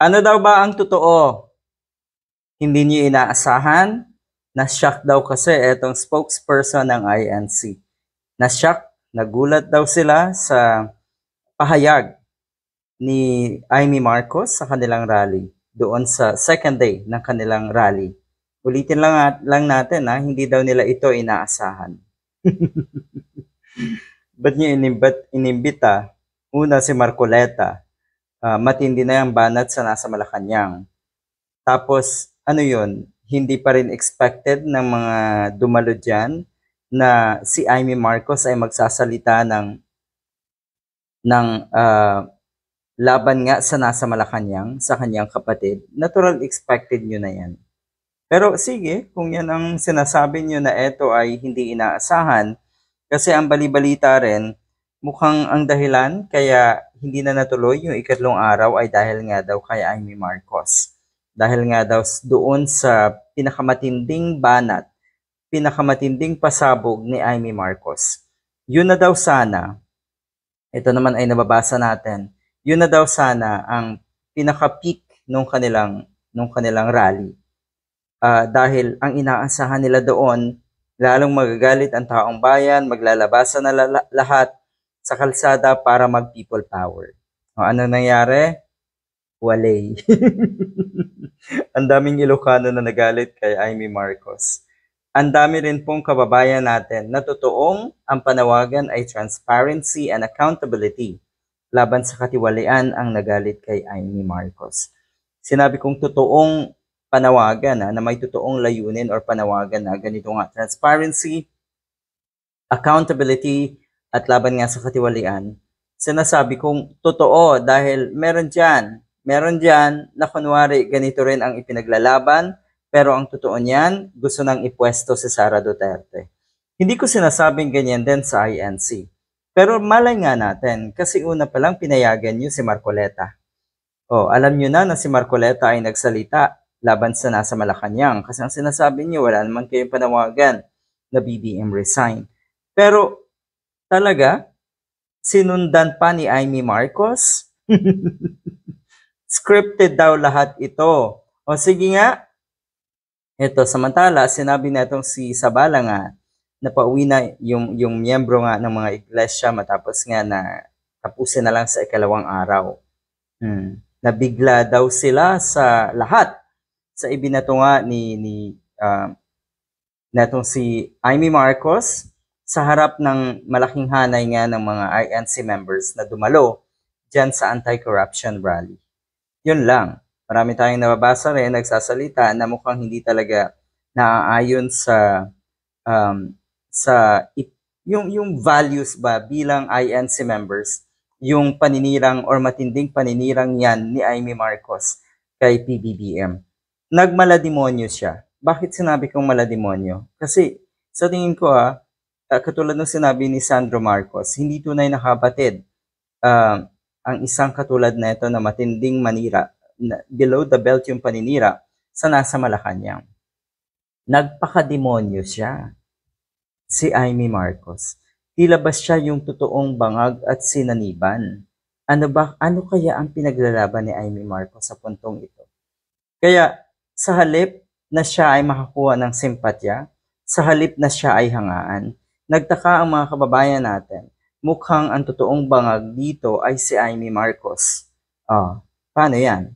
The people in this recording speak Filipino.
Ano daw ba ang totoo? Hindi niyo inaasahan? Na-shock daw kasi etong spokesperson ng INC. Na-shock, nagulat daw sila sa pahayag ni Amy Marcos sa kanilang rally, doon sa second day ng kanilang rally. Ulitin lang natin hindi daw nila ito inaasahan. Ba't niyo inimbita? Una si Marcoleta, matindi na yung banat sa nasa Malacanang. Tapos, ano yun, hindi pa rin expected ng mga dumalo dyan na si Amy Marcos ay magsasalita ng laban nga sa nasa Malacanang sa kanyang kapatid. Natural expected nyo na yan. Pero sige, kung yan ang sinasabi nyo na ito ay hindi inaasahan, kasi ang balibalita rin, mukhang ang dahilan kaya hindi na natuloy yung ikatlong araw ay dahil nga daw kay Amy Marcos. Dahil nga daw doon sa pinakamatinding banat, pinakamatinding pasabog ni Amy Marcos. Yun na daw sana, ito naman ay nababasa natin, yun na daw sana ang pinaka-peak nung kanilang rally. Dahil ang inaasahan nila doon, lalong magagalit ang taong bayan, maglalabasan na lahat sa kalsada para mag-people power. O ano nangyari? Walay. Ang daming Ilocano na nagalit kay Amy Marcos. Ang dami rin pong kababayan natin na totoong ang panawagan ay transparency and accountability laban sa katiwalian ang nagalit kay Amy Marcos. Sinabi kong totoong panawagan na may totoong layunin or panawagan na ganito nga, transparency, accountability, at laban nga sa katiwalian. Sinasabi kong totoo dahil meron dyan na kunwari ganito rin ang ipinaglalaban, pero ang totoo niyan, gusto nang ipwesto si Sara Duterte. Hindi ko sinasabing ganyan din sa INC. Pero malay nga natin, kasi una pa lang pinayagan niyo si Marcoleta. Alam niyo na si Marcoleta ay nagsalita laban sa nasa Malacanang. Kasi ang sinasabi niyo, wala naman kayong panawagan na BBM resign. Pero talaga, sinundan pa ni Amy Marcos? Scripted daw lahat ito. Sige nga, ito, samantala, sinabi na itong si Sabala nga, na pauwi na yung miyembro nga ng mga iglesia matapos nga na tapusin na lang sa ikalawang araw. Nabigla daw sila sa lahat sa ibinato nga natong si Amy Marcos sa harap ng malaking hanay nga ng mga INC members na dumalo dyan sa anti-corruption rally. Yun lang. Marami tayong nababasa rin, nagsasalita na mukhang hindi talaga naaayon sa yung values ba bilang INC members, yung paninirang or matinding paninirang yan ni Amy Marcos kay PBBM. Nagmalademonyo siya. Bakit sinabi kong malademonyo? Kasi sa tingin ko katulad ng sinabi ni Sandro Marcos, hindi tunay na kapatid ang isang katulad na ito na matinding manira, below the belt yung paninira sa nasa Malacanang. Nagpakademonyo siya, si Amy Marcos. Tila ba siya yung totoong bangag at sinaniban? Ano kaya ang pinaglalaban ni Amy Marcos sa puntong ito? Kaya sa halip na siya ay makakuha ng simpatya, sa halip na siya ay hangaan, nagtaka ang mga kababayan natin. Mukhang ang totoong bangag dito ay si Amy Marcos. Paano yan?